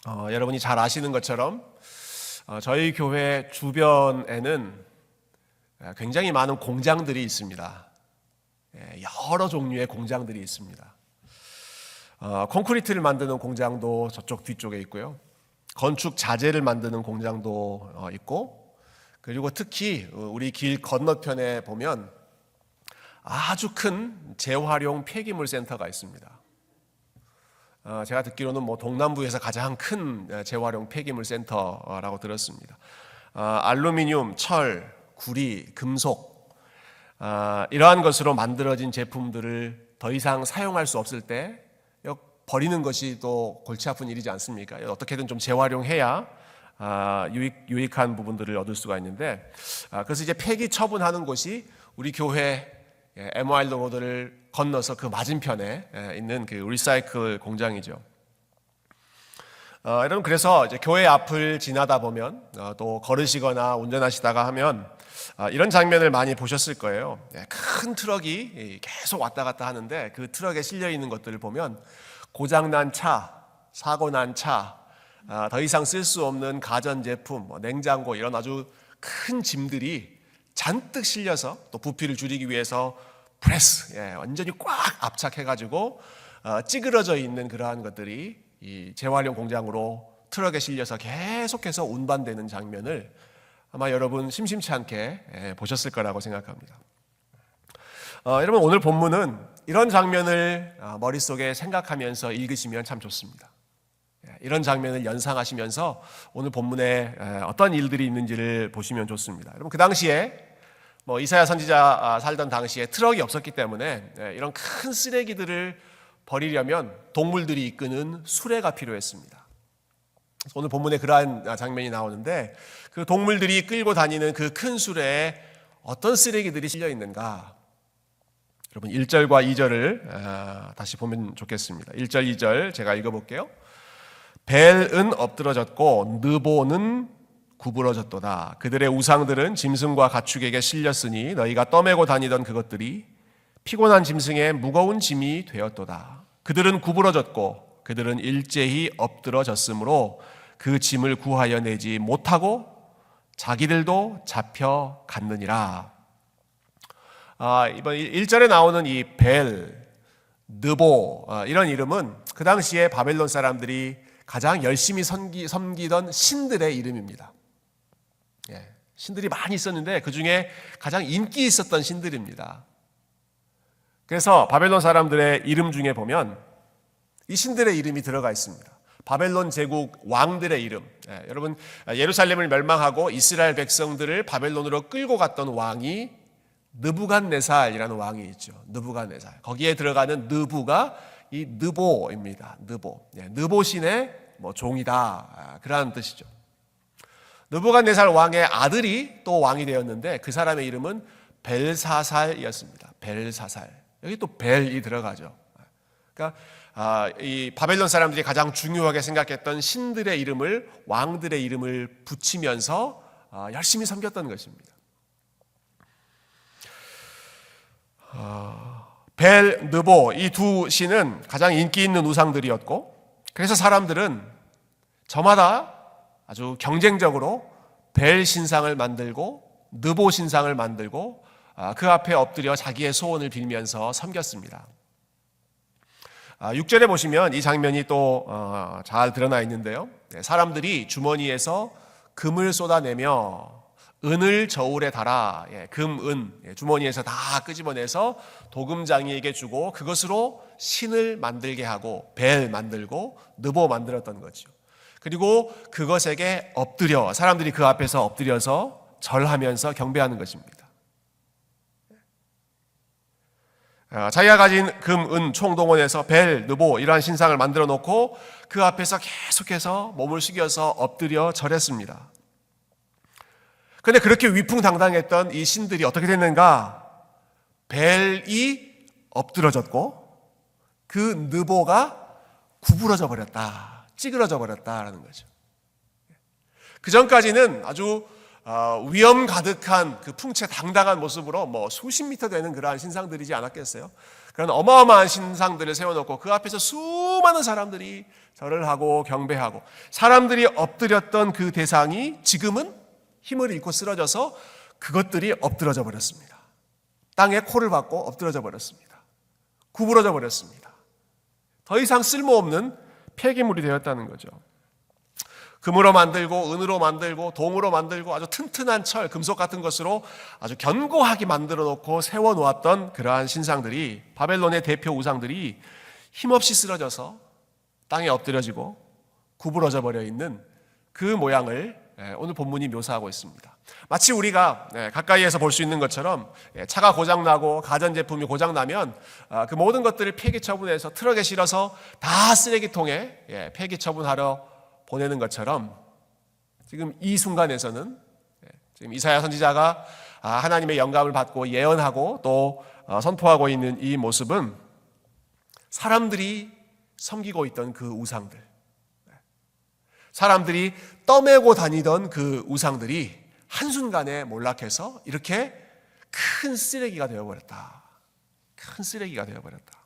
여러분이 잘 아시는 것처럼 저희 교회 주변에는 굉장히 많은 공장들이 있습니다. 여러 종류의 공장들이 있습니다. 콘크리트를 만드는 공장도 저쪽 뒤쪽에 있고요. 건축 자재를 만드는 공장도 있고, 그리고 특히 우리 길 건너편에 보면 아주 큰 재활용 폐기물 센터가 있습니다. 제가 듣기로는 동남부에서 가장 큰 재활용 폐기물 센터라고 들었습니다. 알루미늄, 철, 구리, 금속 이러한 것으로 만들어진 제품들을 더 이상 사용할 수 없을 때 버리는 것이 또 골치 아픈 일이지 않습니까? 어떻게든 좀 재활용해야 유익한 부분들을 얻을 수가 있는데, 그래서 이제 폐기 처분하는 곳이 우리 교회 MYL 로드를 건너서 그 맞은편에 있는 그 리사이클 공장이죠. 여러분, 그래서 이제 교회 앞을 지나다 보면 또 걸으시거나 운전하시다가 하면 이런 장면을 많이 보셨을 거예요. 큰 트럭이 계속 왔다 갔다 하는데 그 트럭에 실려 있는 것들을 보면 고장난 차, 사고 난 차, 더 이상 쓸 수 없는 가전제품, 냉장고 이런 아주 큰 짐들이 잔뜩 실려서 또 부피를 줄이기 위해서 프레스, 완전히 꽉 압착해가지고 찌그러져 있는 그러한 것들이 이 재활용 공장으로 트럭에 실려서 계속해서 운반되는 장면을 아마 여러분 심심치 않게 보셨을 거라고 생각합니다. 여러분, 오늘 본문은 이런 장면을 머릿속에 생각하면서 읽으시면 참 좋습니다. 이런 장면을 연상하시면서 오늘 본문에 어떤 일들이 있는지를 보시면 좋습니다. 여러분, 그 당시에 이사야 선지자 살던 당시에 트럭이 없었기 때문에 이런 큰 쓰레기들을 버리려면 동물들이 이끄는 수레가 필요했습니다. 오늘 본문에 그러한 장면이 나오는데 그 동물들이 끌고 다니는 그 큰 수레에 어떤 쓰레기들이 실려 있는가? 여러분 1절과 2절을 다시 보면 좋겠습니다. 1절, 2절 제가 읽어볼게요. 벨은 엎드러졌고 느보는 구부러졌도다. 그들의 우상들은 짐승과 가축에게 실렸으니 너희가 떠매고 다니던 그것들이 피곤한 짐승의 무거운 짐이 되었도다. 그들은 구부러졌고 그들은 일제히 엎드러졌으므로 그 짐을 구하여 내지 못하고 자기들도 잡혀갔느니라. 이번 1절에 나오는 이 벨, 느보 이런 이름은 그 당시에 바벨론 사람들이 가장 열심히 섬기던 신들의 이름입니다. 신들이 많이 있었는데 그 중에 가장 인기 있었던 신들입니다. 그래서 바벨론 사람들의 이름 중에 보면 이 신들의 이름이 들어가 있습니다. 바벨론 제국 왕들의 이름. 여러분, 예루살렘을 멸망하고 이스라엘 백성들을 바벨론으로 끌고 갔던 왕이 느부갓네살이라는 왕이 있죠. 느부갓네살. 거기에 들어가는 느부가 이 느보입니다. 느보. 느보 신의 종이다. 그러한 뜻이죠. 느부갓네살 왕의 아들이 또 왕이 되었는데 그 사람의 이름은 벨사살이었습니다. 벨사살. 여기 또 벨이 들어가죠. 그러니까 이 바벨론 사람들이 가장 중요하게 생각했던 신들의 이름을 왕들의 이름을 붙이면서 열심히 섬겼던 것입니다. 벨, 느보 이 두 신은 가장 인기 있는 우상들이었고 그래서 사람들은 저마다 아주 경쟁적으로 벨 신상을 만들고 느보 신상을 만들고 그 앞에 엎드려 자기의 소원을 빌면서 섬겼습니다. 6절에 보시면 이 장면이 또 잘 드러나 있는데요. 사람들이 주머니에서 금을 쏟아내며 은을 저울에 달아 금, 은 주머니에서 다 끄집어내서 도금장이에게 주고 그것으로 신을 만들게 하고 벨 만들고 느보 만들었던 거죠. 그리고 그것에게 엎드려 사람들이 그 앞에서 엎드려서 절하면서 경배하는 것입니다. 자기가 가진 금, 은 총동원해서 벨, 느보 이러한 신상을 만들어 놓고 그 앞에서 계속해서 몸을 숙여서 엎드려 절했습니다. 그런데 그렇게 위풍당당했던 이 신들이 어떻게 됐는가? 벨이 엎드러졌고 그 느보가 구부러져 버렸다. 찌그러져 버렸다라는 거죠. 그 전까지는 아주 위험 가득한 그 풍채 당당한 모습으로 수십 미터 되는 그러한 신상들이지 않았겠어요? 그런 어마어마한 신상들을 세워놓고 그 앞에서 수많은 사람들이 절을 하고 경배하고, 사람들이 엎드렸던 그 대상이 지금은 힘을 잃고 쓰러져서 그것들이 엎드러져 버렸습니다. 땅에 코를 박고 엎드러져 버렸습니다. 구부러져 버렸습니다. 더 이상 쓸모없는 폐기물이 되었다는 거죠. 금으로 만들고 은으로 만들고 동으로 만들고 아주 튼튼한 철, 금속 같은 것으로 아주 견고하게 만들어 놓고 세워 놓았던 그러한 신상들이, 바벨론의 대표 우상들이 힘없이 쓰러져서 땅에 엎드려지고 구부러져 버려 있는 그 모양을 오늘 본문이 묘사하고 있습니다. 마치 우리가 가까이에서 볼 수 있는 것처럼 차가 고장나고 가전제품이 고장나면 그 모든 것들을 폐기 처분해서 트럭에 실어서 다 쓰레기통에 폐기 처분하러 보내는 것처럼, 지금 이 순간에서는 지금 이사야 선지자가 하나님의 영감을 받고 예언하고 또 선포하고 있는 이 모습은 사람들이 섬기고 있던 그 우상들, 사람들이 떠매고 다니던 그 우상들이 한순간에 몰락해서 이렇게 큰 쓰레기가 되어버렸다. 큰 쓰레기가 되어버렸다.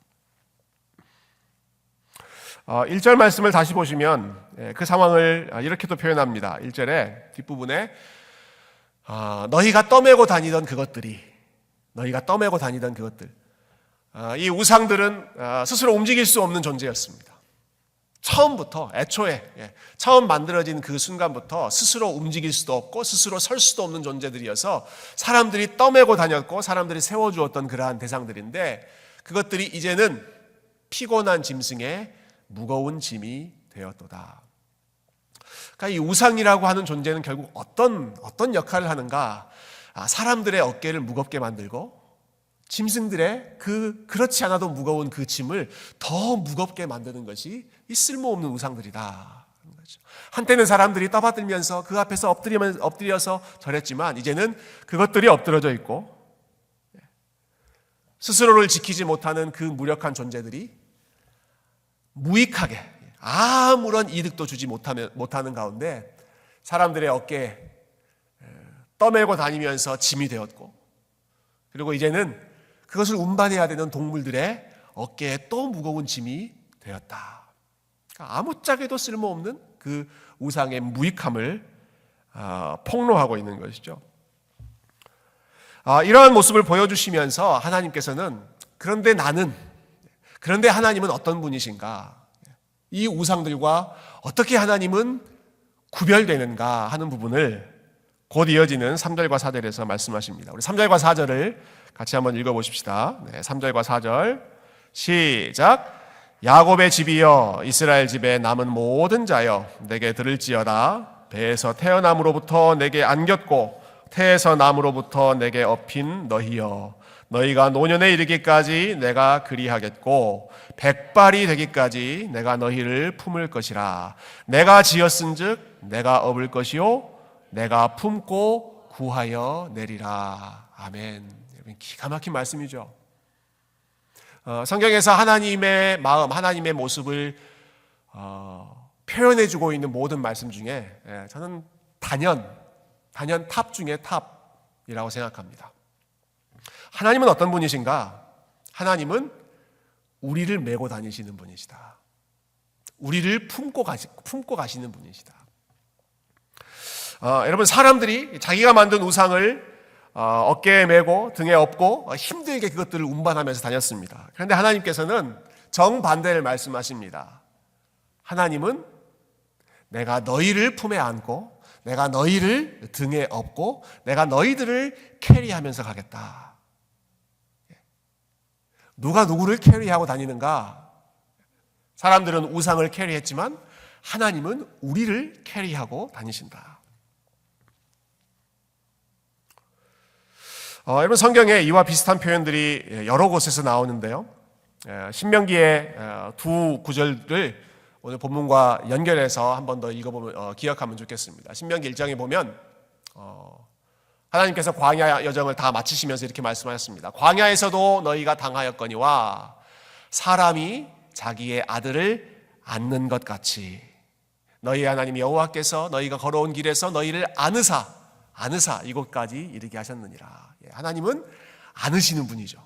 1절 말씀을 다시 보시면 그 상황을 이렇게도 표현합니다. 1절에 뒷부분에 너희가 떠매고 다니던 그것들이, 너희가 떠매고 다니던 그것들, 이 우상들은 스스로 움직일 수 없는 존재였습니다. 처음부터, 애초에 처음 만들어진 그 순간부터 스스로 움직일 수도 없고 스스로 설 수도 없는 존재들이어서 사람들이 떠매고 다녔고 사람들이 세워주었던 그러한 대상들인데, 그것들이 이제는 피곤한 짐승에 무거운 짐이 되었도다. 그러니까 이 우상이라고 하는 존재는 결국 어떤 역할을 하는가? 사람들의 어깨를 무겁게 만들고 짐승들의 그렇지 않아도 무거운 그 짐을 더 무겁게 만드는 것이 이 쓸모없는 우상들이다. 한때는 사람들이 떠받들면서 그 앞에서 엎드려서 절했지만 이제는 그것들이 엎드러져 있고 스스로를 지키지 못하는 그 무력한 존재들이 무익하게 아무런 이득도 주지 못하는 가운데 사람들의 어깨에 떠매고 다니면서 짐이 되었고, 그리고 이제는 그것을 운반해야 되는 동물들의 어깨에 또 무거운 짐이 되었다. 그러니까 아무짝에도 쓸모없는 그 우상의 무익함을 폭로하고 있는 것이죠. 이러한 모습을 보여주시면서 하나님께서는 그런데 하나님은 어떤 분이신가? 이 우상들과 어떻게 하나님은 구별되는가 하는 부분을 곧 이어지는 3절과 4절에서 말씀하십니다. 우리 3절과 4절을 같이 한번 읽어보십시다. 3절과 4절 시작. 야곱의 집이여, 이스라엘 집에 남은 모든 자여, 내게 들을지어다. 배에서 태어남으로부터 내게 안겼고 태에서 남으로부터 내게 업힌 너희여, 너희가 노년에 이르기까지 내가 그리하겠고 백발이 되기까지 내가 너희를 품을 것이라. 내가 지었은즉 내가 업을 것이요 내가 품고 구하여 내리라. 아멘. 기가 막힌 말씀이죠. 성경에서 하나님의 마음, 하나님의 모습을 표현해주고 있는 모든 말씀 중에 저는 단연 탑 중에 탑이라고 생각합니다. 하나님은 어떤 분이신가? 하나님은 우리를 메고 다니시는 분이시다. 우리를 품고 가시는 분이시다. 여러분, 사람들이 자기가 만든 우상을 어깨에 메고 등에 업고 힘들게 그것들을 운반하면서 다녔습니다. 그런데 하나님께서는 정반대를 말씀하십니다. 하나님은 내가 너희를 품에 안고 내가 너희를 등에 업고 내가 너희들을 캐리하면서 가겠다. 누가 누구를 캐리하고 다니는가? 사람들은 우상을 캐리했지만 하나님은 우리를 캐리하고 다니신다. 여러분, 성경에 이와 비슷한 표현들이 여러 곳에서 나오는데요. 신명기의 두 구절을 오늘 본문과 연결해서 한 번 더 읽어보면 기억하면 좋겠습니다. 신명기 1장에 보면 하나님께서 광야 여정을 다 마치시면서 이렇게 말씀하셨습니다. 광야에서도 너희가 당하였거니와 사람이 자기의 아들을 안는 것 같이 너희 하나님 여호와께서 너희가 걸어온 길에서 너희를 안으사 이곳까지 이르게 하셨느니라. 하나님은 안으시는 분이죠.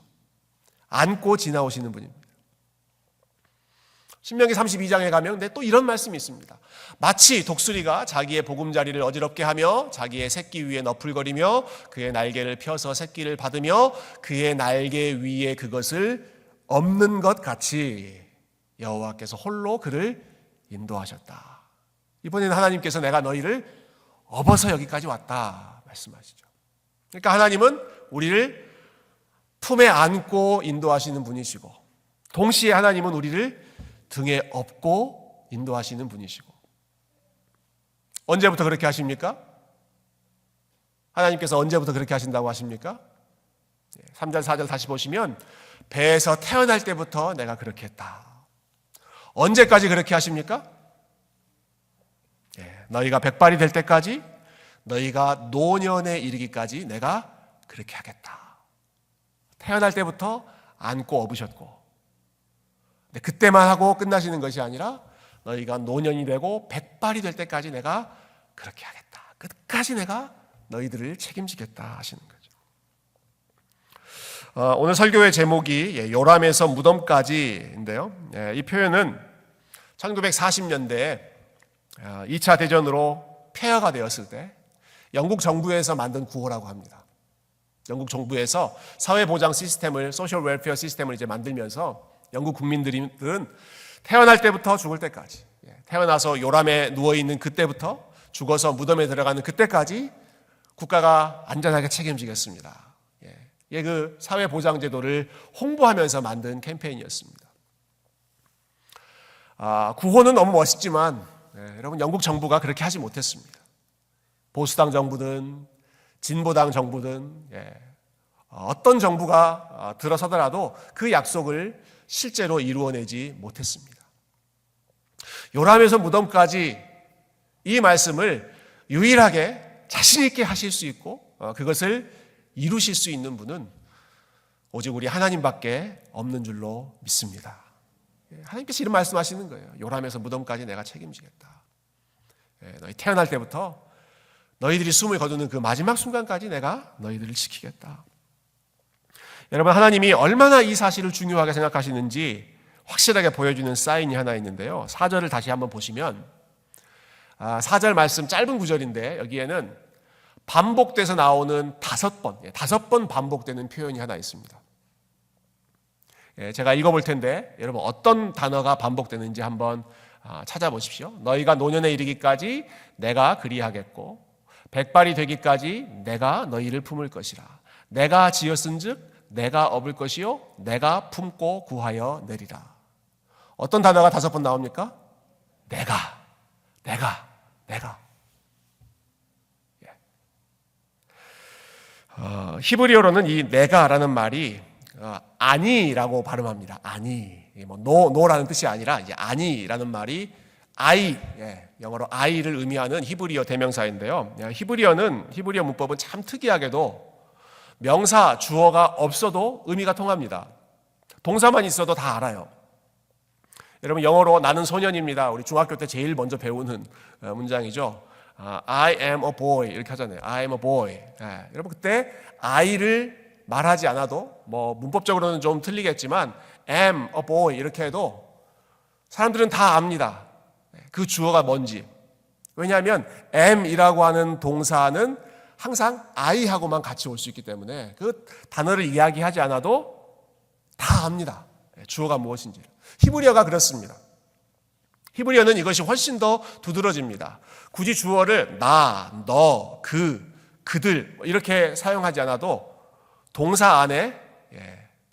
안고 지나오시는 분입니다. 신명기 32장에 가면 또 이런 말씀이 있습니다. 마치 독수리가 자기의 보금자리를 어지럽게 하며 자기의 새끼 위에 너풀거리며 그의 날개를 펴서 새끼를 받으며 그의 날개 위에 그것을 엎는 것 같이 여호와께서 홀로 그를 인도하셨다. 이번에는 하나님께서 내가 너희를 업어서 여기까지 왔다 말씀하시죠. 그러니까 하나님은 우리를 품에 안고 인도하시는 분이시고 동시에 하나님은 우리를 등에 업고 인도하시는 분이시고 언제부터 그렇게 하십니까? 하나님께서 언제부터 그렇게 하신다고 하십니까? 3절 4절 다시 보시면 배에서 태어날 때부터 내가 그렇게 했다. 언제까지 그렇게 하십니까? 너희가 백발이 될 때까지 너희가 노년에 이르기까지 내가 그렇게 하겠다. 태어날 때부터 안고 업으셨고 그때만 하고 끝나시는 것이 아니라 너희가 노년이 되고 백발이 될 때까지 내가 그렇게 하겠다. 끝까지 내가 너희들을 책임지겠다 하시는 거죠. 오늘 설교의 제목이 요람에서 무덤까지인데요. 이 표현은 1940년대에 2차 대전으로 폐허가 되었을 때 영국 정부에서 만든 구호라고 합니다. 영국 정부에서 사회보장 시스템을, 소셜 웰페어 시스템을 이제 만들면서 영국 국민들은 태어날 때부터 죽을 때까지, 태어나서 요람에 누워있는 그때부터 죽어서 무덤에 들어가는 그때까지 국가가 안전하게 책임지겠습니다. 이게 그 사회보장제도를 홍보하면서 만든 캠페인이었습니다. 구호는 너무 멋있지만 여러분 영국 정부가 그렇게 하지 못했습니다. 보수당 정부든 진보당 정부든 어떤 정부가 들어서더라도 그 약속을 실제로 이루어내지 못했습니다. 요람에서 무덤까지 이 말씀을 유일하게 자신 있게 하실 수 있고 그것을 이루실 수 있는 분은 오직 우리 하나님밖에 없는 줄로 믿습니다. 하나님께서 이런 말씀하시는 거예요. 요람에서 무덤까지 내가 책임지겠다. 너희 태어날 때부터 너희들이 숨을 거두는 그 마지막 순간까지 내가 너희들을 지키겠다. 여러분, 하나님이 얼마나 이 사실을 중요하게 생각하시는지 확실하게 보여주는 사인이 하나 있는데요. 4절을 다시 한번 보시면 4절 말씀 짧은 구절인데 여기에는 반복돼서 나오는 5번 반복되는 표현이 하나 있습니다. 제가 읽어볼 텐데 여러분 어떤 단어가 반복되는지 한번 찾아보십시오. 너희가 노년에 이르기까지 내가 그리하겠고 백발이 되기까지 내가 너희를 품을 것이라. 내가 지었은즉 내가 업을 것이요 내가 품고 구하여 내리라. 어떤 단어가 5번 나옵니까? 내가. 히브리어로는 이 내가라는 말이 아니라고 발음합니다. 아니, 노라는 뜻이 아니라 이제 아니라는 말이 I, 영어로 I를 의미하는 히브리어 대명사인데요. 히브리어 문법은 참 특이하게도 명사, 주어가 없어도 의미가 통합니다. 동사만 있어도 다 알아요. 여러분 영어로 나는 소년입니다. 우리 중학교 때 제일 먼저 배우는 문장이죠. I am a boy 이렇게 하잖아요. I am a boy. 여러분 그때 I를 말하지 않아도 문법적으로는 좀 틀리겠지만 am a boy 이렇게 해도 사람들은 다 압니다. 그 주어가 뭔지. 왜냐하면 am이라고 하는 동사는 항상 I하고만 같이 올 수 있기 때문에 그 단어를 이야기하지 않아도 다 압니다. 주어가 무엇인지. 히브리어가 그렇습니다. 히브리어는 이것이 훨씬 더 두드러집니다. 굳이 주어를 나, 너, 그들 이렇게 사용하지 않아도 동사 안에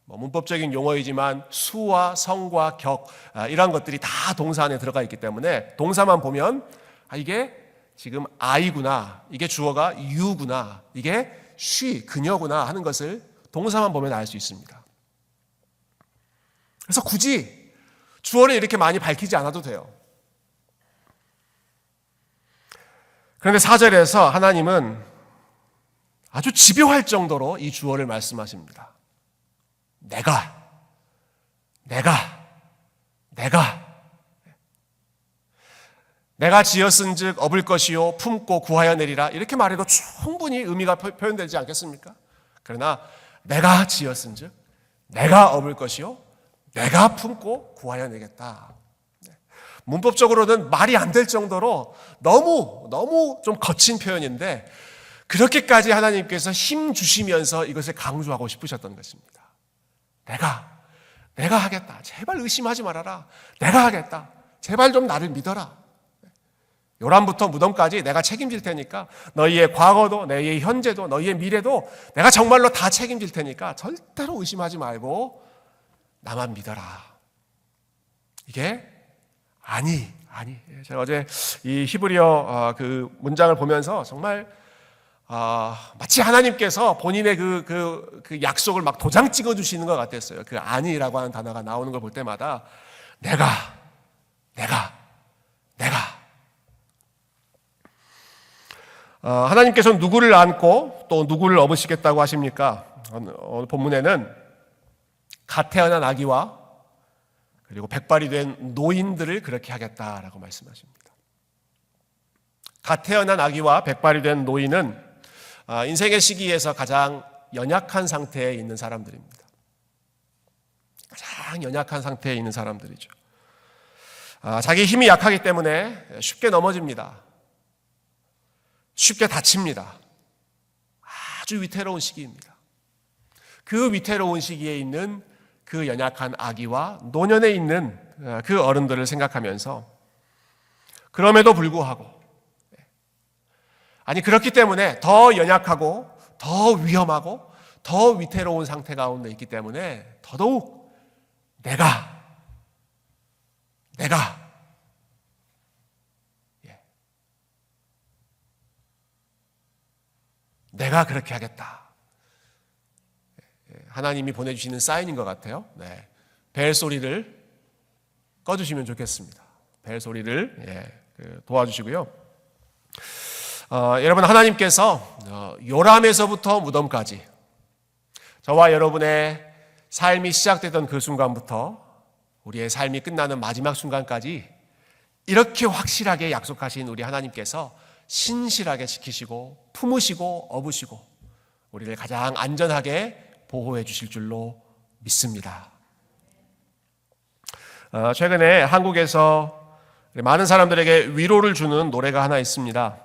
문법적인 용어이지만 수와 성과 격 이런 것들이 다 동사 안에 들어가 있기 때문에 동사만 보면 이게 지금 I구나, 이게 주어가 you구나, 이게 she, 그녀구나 하는 것을 동사만 보면 알 수 있습니다. 그래서 굳이 주어를 이렇게 많이 밝히지 않아도 돼요. 그런데 4절에서 하나님은 아주 집요할 정도로 이 주어를 말씀하십니다. 내가 지었은즉 업을 것이요 품고 구하여 내리라 이렇게 말해도 충분히 의미가 표현되지 않겠습니까? 그러나 내가 지었은즉 내가 업을 것이요 내가 품고 구하여 내겠다. 문법적으로는 말이 안 될 정도로 너무 좀 거친 표현인데 그렇게까지 하나님께서 힘 주시면서 이것을 강조하고 싶으셨던 것입니다. 내가 하겠다. 제발 의심하지 말아라. 내가 하겠다. 제발 좀 나를 믿어라. 요람부터 무덤까지 내가 책임질 테니까 너희의 과거도 너희의 현재도 너희의 미래도 내가 정말로 다 책임질 테니까 절대로 의심하지 말고 나만 믿어라. 이게 아니. 제가 어제 이 히브리어 그 문장을 보면서 정말 마치 하나님께서 본인의 그 약속을 막 도장 찍어 주시는 것 같았어요. 그 아니라고 하는 단어가 나오는 걸 볼 때마다 내가 하나님께서는 누구를 안고 또 누구를 업으시겠다고 하십니까? 오늘 본문에는 갓 태어난 아기와 그리고 백발이 된 노인들을 그렇게 하겠다라고 말씀하십니다. 갓 태어난 아기와 백발이 된 노인은 인생의 시기에서 가장 연약한 상태에 있는 사람들입니다. 가장 연약한 상태에 있는 사람들이죠. 자기 힘이 약하기 때문에 쉽게 넘어집니다. 쉽게 다칩니다. 아주 위태로운 시기입니다. 그 위태로운 시기에 있는 그 연약한 아기와 노년에 있는 그 어른들을 생각하면서 그럼에도 불구하고 그렇기 때문에 더 연약하고 더 위험하고 더 위태로운 상태 가운데 있기 때문에 더더욱 내가 그렇게 하겠다. 하나님이 보내주시는 사인인 것 같아요. 벨 소리를 꺼주시면 좋겠습니다. 벨 소리를 도와주시고요. 여러분, 하나님께서 요람에서부터 무덤까지 저와 여러분의 삶이 시작되던 그 순간부터 우리의 삶이 끝나는 마지막 순간까지 이렇게 확실하게 약속하신 우리 하나님께서 신실하게 지키시고 품으시고 업으시고 우리를 가장 안전하게 보호해 주실 줄로 믿습니다. 최근에 한국에서 많은 사람들에게 위로를 주는 노래가 하나 있습니다.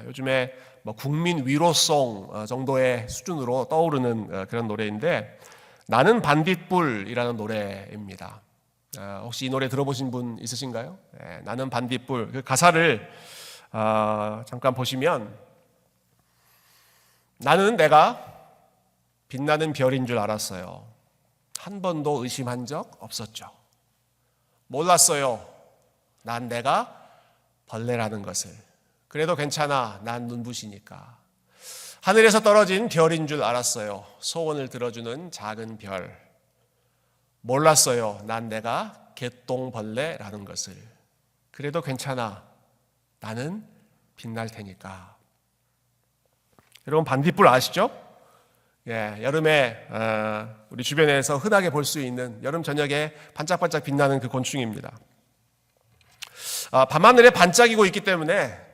요즘에 국민 위로송 정도의 수준으로 떠오르는 그런 노래인데 나는 반딧불이라는 노래입니다. 혹시 이 노래 들어보신 분 있으신가요? 나는 반딧불. 그 가사를 잠깐 보시면 나는 내가 빛나는 별인 줄 알았어요. 한 번도 의심한 적 없었죠. 몰랐어요. 난 내가 벌레라는 것을. 그래도 괜찮아. 난 눈부시니까. 하늘에서 떨어진 별인 줄 알았어요. 소원을 들어주는 작은 별. 몰랐어요. 난 내가 개똥벌레라는 것을. 그래도 괜찮아. 나는 빛날 테니까. 여러분 반딧불 아시죠? 여름에 우리 주변에서 흔하게 볼 수 있는 여름 저녁에 반짝반짝 빛나는 그 곤충입니다. 밤하늘에 반짝이고 있기 때문에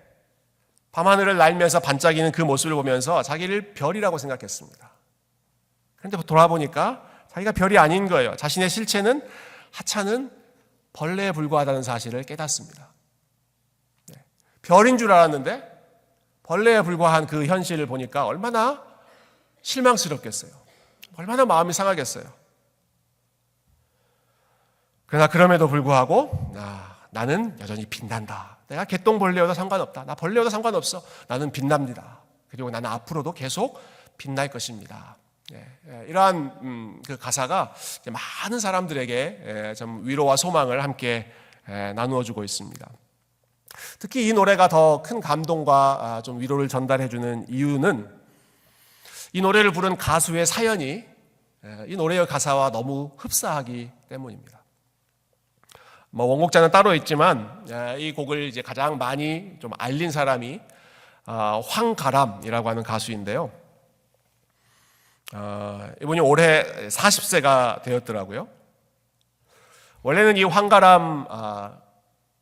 밤하늘을 날면서 반짝이는 그 모습을 보면서 자기를 별이라고 생각했습니다. 그런데 돌아보니까 자기가 별이 아닌 거예요. 자신의 실체는 하찮은 벌레에 불과하다는 사실을 깨닫습니다. 별인 줄 알았는데 벌레에 불과한 그 현실을 보니까 얼마나 실망스럽겠어요. 얼마나 마음이 상하겠어요. 그러나 그럼에도 불구하고 나는 여전히 빛난다. 내가 개똥벌레여도 상관없다. 나 벌레여도 상관없어. 나는 빛납니다. 그리고 나는 앞으로도 계속 빛날 것입니다. 이러한 그 가사가 많은 사람들에게 좀 위로와 소망을 함께 나누어주고 있습니다. 특히 이 노래가 더 큰 감동과 좀 위로를 전달해주는 이유는 이 노래를 부른 가수의 사연이 이 노래의 가사와 너무 흡사하기 때문입니다. 원곡자는 따로 있지만 이 곡을 이제 가장 많이 좀 알린 사람이 황가람이라고 하는 가수인데요. 이분이 올해 40세가 되었더라고요. 원래는 이 황가람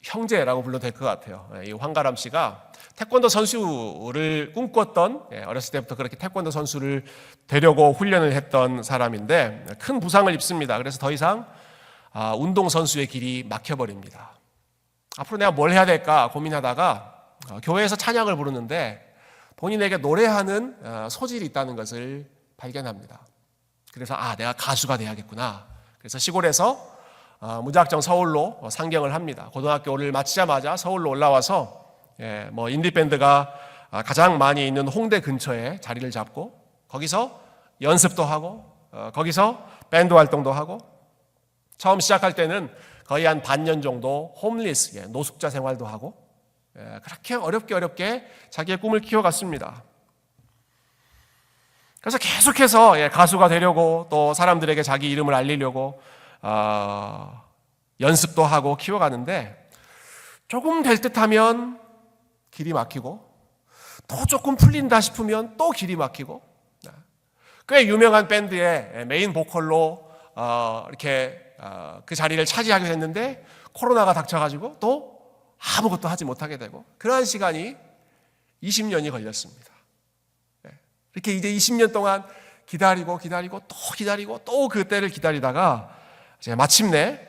형제라고 불러도 될 것 같아요. 이 황가람 씨가 태권도 선수를 꿈꿨던, 어렸을 때부터 그렇게 태권도 선수를 되려고 훈련을 했던 사람인데 큰 부상을 입습니다. 그래서 더 이상 운동선수의 길이 막혀버립니다. 앞으로 내가 뭘 해야 될까 고민하다가 교회에서 찬양을 부르는데 본인에게 노래하는 소질이 있다는 것을 발견합니다. 그래서 내가 가수가 돼야겠구나. 그래서 시골에서 무작정 서울로 상경을 합니다. 고등학교를 마치자마자 서울로 올라와서 인디밴드가 가장 많이 있는 홍대 근처에 자리를 잡고 거기서 연습도 하고 거기서 밴드 활동도 하고 처음 시작할 때는 거의 한 반년 정도 홈리스, 노숙자 생활도 하고 그렇게 어렵게 자기의 꿈을 키워갔습니다. 그래서 계속해서 가수가 되려고 또 사람들에게 자기 이름을 알리려고 연습도 하고 키워가는데 조금 될 듯하면 길이 막히고 또 조금 풀린다 싶으면 또 길이 막히고 꽤 유명한 밴드의 메인 보컬로 이렇게 그 자리를 차지하게 됐는데 코로나가 닥쳐가지고 또 아무것도 하지 못하게 되고 그러한 시간이 20년이 걸렸습니다. 이렇게 이제 20년 동안 기다리고 또 그 때를 기다리다가 이제 마침내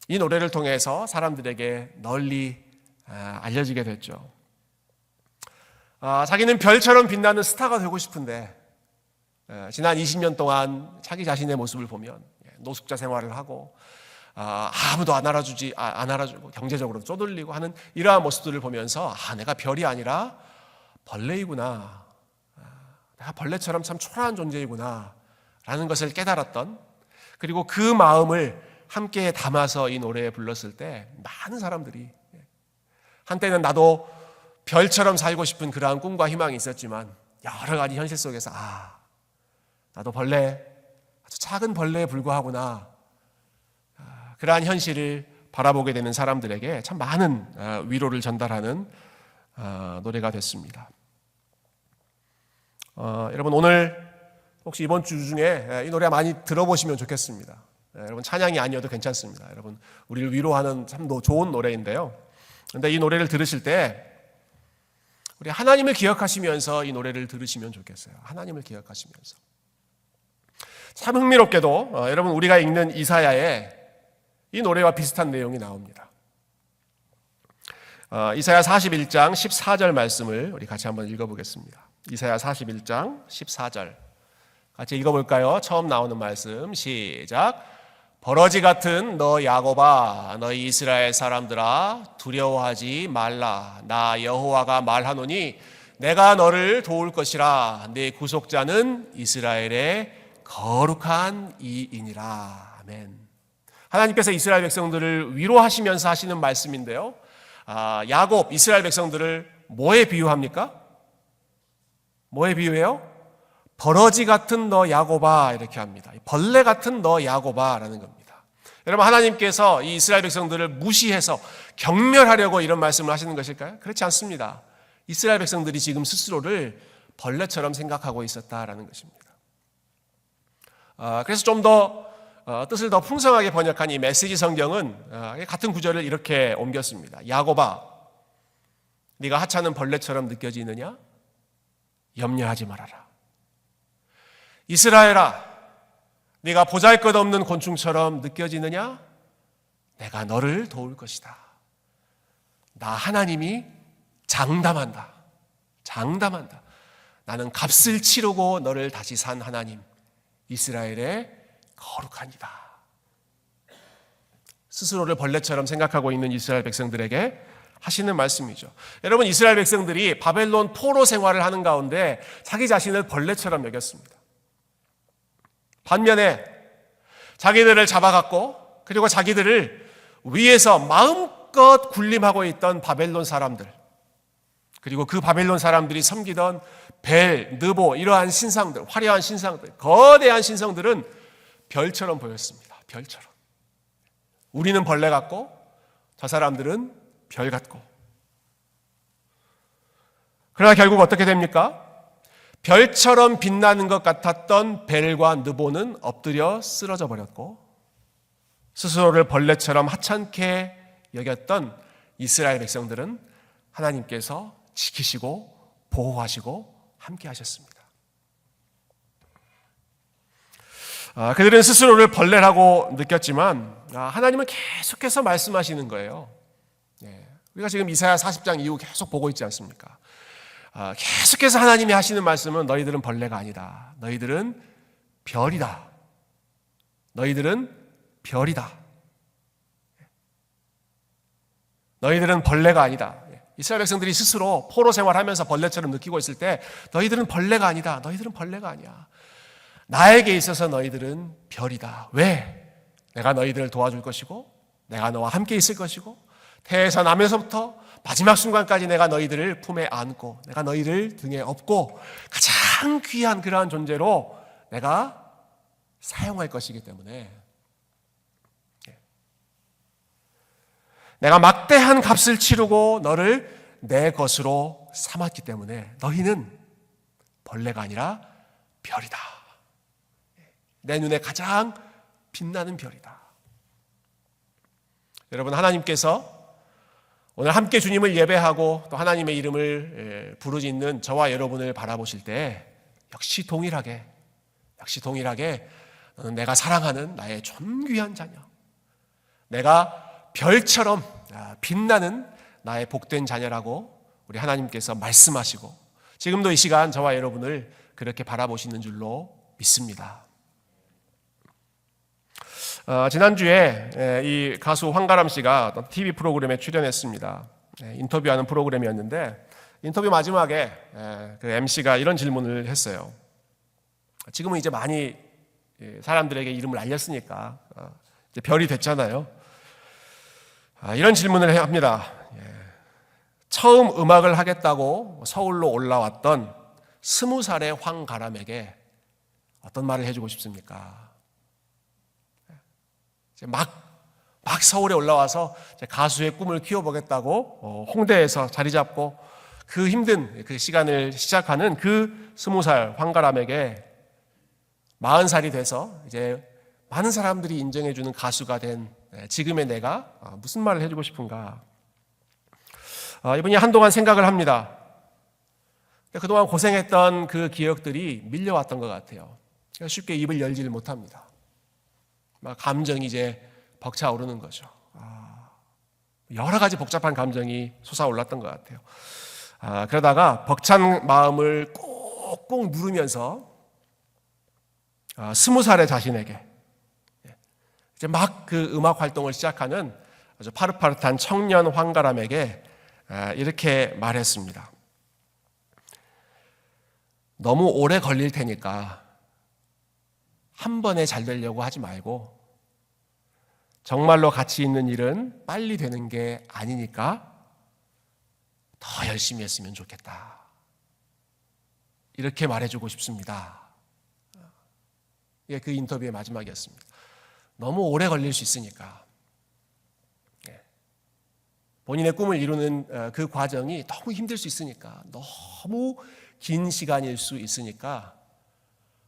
이 노래를 통해서 사람들에게 널리 알려지게 됐죠. 자기는 별처럼 빛나는 스타가 되고 싶은데 지난 20년 동안 자기 자신의 모습을 보면 노숙자 생활을 하고 아무도 안 알아주고 경제적으로 쪼들리고 하는 이러한 모습들을 보면서 내가 별이 아니라 벌레이구나. 내가 벌레처럼 참 초라한 존재이구나 라는 것을 깨달았던, 그리고 그 마음을 함께 담아서 이 노래에 불렀을 때 많은 사람들이, 한때는 나도 별처럼 살고 싶은 그러한 꿈과 희망이 있었지만 여러 가지 현실 속에서 나도 아주 작은 벌레에 불과하구나, 그러한 현실을 바라보게 되는 사람들에게 참 많은 위로를 전달하는 노래가 됐습니다. 여러분, 오늘 혹시 이번 주 중에 이 노래 많이 들어보시면 좋겠습니다. 여러분, 찬양이 아니어도 괜찮습니다. 여러분, 우리를 위로하는 참 좋은 노래인데요. 그런데 이 노래를 들으실 때 우리 하나님을 기억하시면서 이 노래를 들으시면 좋겠어요. 하나님을 기억하시면서. 참 흥미롭게도 여러분, 우리가 읽는 이사야에 이 노래와 비슷한 내용이 나옵니다. 이사야 41장 14절 말씀을 우리 같이 한번 읽어보겠습니다. 이사야 41장 14절 같이 읽어볼까요? 처음 나오는 말씀 시작. 버러지 같은 너 야곱아, 너희 이스라엘 사람들아, 두려워하지 말라. 나 여호와가 말하노니 내가 너를 도울 것이라. 내 구속자는 이스라엘의 거룩한 이이니라. 아멘. 하나님께서 이스라엘 백성들을 위로하시면서 하시는 말씀인데요, 야곱, 이스라엘 백성들을 뭐에 비유합니까? 뭐에 비유해요? 버러지 같은 너 야곱아, 이렇게 합니다. 벌레 같은 너 야곱아 라는 겁니다. 여러분, 하나님께서 이 이스라엘 백성들을 무시해서 경멸하려고 이런 말씀을 하시는 것일까요? 그렇지 않습니다. 이스라엘 백성들이 지금 스스로를 벌레처럼 생각하고 있었다라는 것입니다. 그래서 좀 더 뜻을 더 풍성하게 번역한 이 메시지 성경은 같은 구절을 이렇게 옮겼습니다. 야곱아, 네가 하찮은 벌레처럼 느껴지느냐? 염려하지 말아라. 이스라엘아, 네가 보잘것없는 곤충처럼 느껴지느냐? 내가 너를 도울 것이다. 나 하나님이 장담한다. 나는 값을 치르고 너를 다시 산 하나님, 이스라엘의 거룩하니다. 스스로를 벌레처럼 생각하고 있는 이스라엘 백성들에게 하시는 말씀이죠. 여러분, 이스라엘 백성들이 바벨론 포로 생활을 하는 가운데 자기 자신을 벌레처럼 여겼습니다. 반면에 자기들을 잡아갔고 그리고 자기들을 위에서 마음껏 군림하고 있던 바벨론 사람들, 그리고 그 바벨론 사람들이 섬기던 벨, 느보, 이러한 신상들, 화려한 신상들, 거대한 신성들은 별처럼 보였습니다. 별처럼. 우리는 벌레 같고 저 사람들은 별 같고. 그러나 결국 어떻게 됩니까? 별처럼 빛나는 것 같았던 벨과 느보는 엎드려 쓰러져 버렸고 스스로를 벌레처럼 하찮게 여겼던 이스라엘 백성들은 하나님께서 지키시고 보호하시고 함께 하셨습니다. 그들은 스스로를 벌레라고 느꼈지만 하나님은 계속해서 말씀하시는 거예요. 우리가 지금 이사야 40장 이후 계속 보고 있지 않습니까? 계속해서 하나님이 하시는 말씀은 너희들은 벌레가 아니다. 너희들은 별이다. 너희들은 별이다. 너희들은 벌레가 아니다. 이스라엘 백성들이 스스로 포로 생활하면서 벌레처럼 느끼고 있을 때 너희들은 벌레가 아니다. 너희들은 벌레가 아니야. 나에게 있어서 너희들은 별이다. 왜? 내가 너희들을 도와줄 것이고 내가 너와 함께 있을 것이고 태에서 나면서부터 마지막 순간까지 내가 너희들을 품에 안고 내가 너희를 등에 업고 가장 귀한 그러한 존재로 내가 사용할 것이기 때문에 내가 막대한 값을 치르고 너를 내 것으로 삼았기 때문에 너희는 벌레가 아니라 별이다. 내 눈에 가장 빛나는 별이다. 여러분, 하나님께서 오늘 함께 주님을 예배하고 또 하나님의 이름을 부르짖는 저와 여러분을 바라보실 때 역시 동일하게 너는 내가 사랑하는 나의 존귀한 자녀, 내가 별처럼 빛나는 나의 복된 자녀라고 우리 하나님께서 말씀하시고 지금도 이 시간 저와 여러분을 그렇게 바라보시는 줄로 믿습니다. 지난주에 이 가수 황가람 씨가 TV 프로그램에 출연했습니다. 인터뷰하는 프로그램이었는데 인터뷰 마지막에 그 MC가 이런 질문을 했어요. 지금은 이제 많이 사람들에게 이름을 알렸으니까 이제 별이 됐잖아요. 이런 질문을 합니다. 처음 음악을 하겠다고 서울로 올라왔던 20살의 황가람에게 어떤 말을 해주고 싶습니까? 막 서울에 올라와서 가수의 꿈을 키워보겠다고 홍대에서 자리 잡고 그 힘든 그 시간을 시작하는 그 20살 황가람에게 40살이 돼서 이제 많은 사람들이 인정해주는 가수가 된 지금의 내가 무슨 말을 해주고 싶은가? 이분이 한동안 생각을 합니다. 그동안 고생했던 그 기억들이 밀려왔던 것 같아요. 쉽게 입을 열지를 못합니다. 막 감정이 이제 벅차오르는 거죠. 여러 가지 복잡한 감정이 솟아올랐던 것 같아요. 그러다가 벅찬 마음을 꼭꼭 누르면서 20살의 자신에게 이제 막 그 음악 활동을 시작하는 아주 파릇파릇한 청년 황가람에게 이렇게 말했습니다. 너무 오래 걸릴 테니까 한 번에 잘 되려고 하지 말고 정말로 가치 있는 일은 빨리 되는 게 아니니까 더 열심히 했으면 좋겠다. 이렇게 말해주고 싶습니다. 이게 그 인터뷰의 마지막이었습니다. 너무 오래 걸릴 수 있으니까 본인의 꿈을 이루는 그 과정이 너무 힘들 수 있으니까 너무 긴 시간일 수 있으니까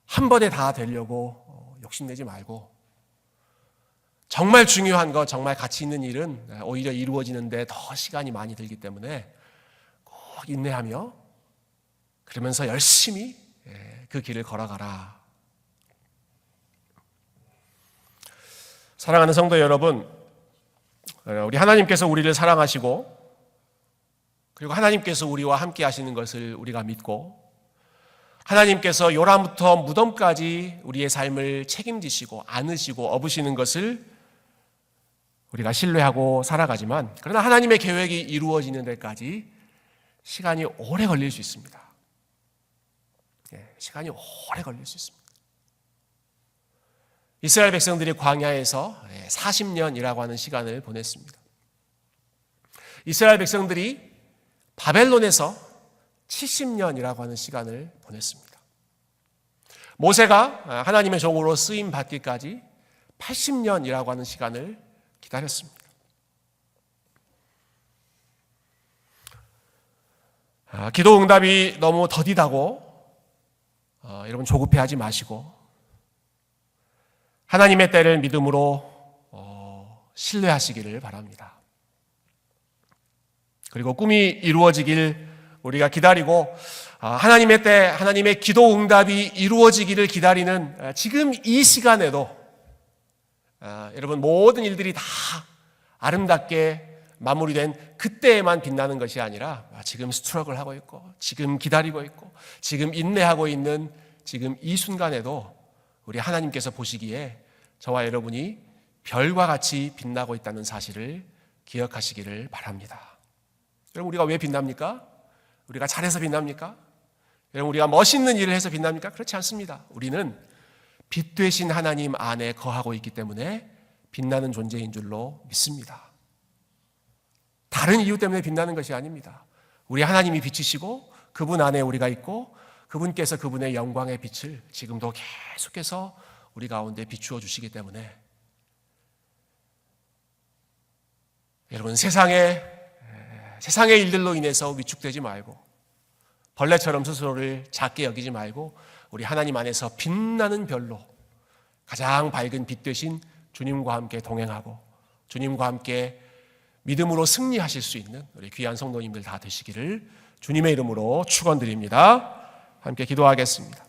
한 번에 다 되려고 욕심내지 말고 정말 중요한 것, 정말 가치 있는 일은 오히려 이루어지는데 더 시간이 많이 들기 때문에 꼭 인내하며 그러면서 열심히 그 길을 걸어가라. 사랑하는 성도 여러분, 우리 하나님께서 우리를 사랑하시고 그리고 하나님께서 우리와 함께 하시는 것을 우리가 믿고 하나님께서 요람부터 무덤까지 우리의 삶을 책임지시고 안으시고 업으시는 것을 우리가 신뢰하고 살아가지만 그러나 하나님의 계획이 이루어지는 데까지 시간이 오래 걸릴 수 있습니다. 시간이 오래 걸릴 수 있습니다. 이스라엘 백성들이 광야에서 40년이라고 하는 시간을 보냈습니다. 이스라엘 백성들이 바벨론에서 70년이라고 하는 시간을 보냈습니다. 모세가 하나님의 종으로 쓰임 받기까지 80년이라고 하는 시간을 기다렸습니다. 기도 응답이 너무 더디다고 여러분 조급해하지 마시고 하나님의 때를 믿음으로 신뢰하시기를 바랍니다. 그리고 꿈이 이루어지길 우리가 기다리고 하나님의 때 하나님의 기도 응답이 이루어지기를 기다리는 지금 이 시간에도 여러분 모든 일들이 다 아름답게 마무리된 그때에만 빛나는 것이 아니라 지금 스트럭을 하고 있고 지금 기다리고 있고 지금 인내하고 있는 지금 이 순간에도 우리 하나님께서 보시기에 저와 여러분이 별과 같이 빛나고 있다는 사실을 기억하시기를 바랍니다. 여러분 우리가 왜 빛납니까? 우리가 잘해서 빛납니까? 여러분 우리가 멋있는 일을 해서 빛납니까? 그렇지 않습니다. 우리는 빛 되신 하나님 안에 거하고 있기 때문에 빛나는 존재인 줄로 믿습니다. 다른 이유 때문에 빛나는 것이 아닙니다. 우리 하나님이 빛이시고 그분 안에 우리가 있고 그분께서 그분의 영광의 빛을 지금도 계속해서 우리 가운데 비추어 주시기 때문에 여러분 세상의 일들로 인해서 위축되지 말고 벌레처럼 스스로를 작게 여기지 말고 우리 하나님 안에서 빛나는 별로 가장 밝은 빛 되신 주님과 함께 동행하고 주님과 함께 믿음으로 승리하실 수 있는 우리 귀한 성도님들 다 되시기를 주님의 이름으로 축원드립니다. 함께 기도하겠습니다.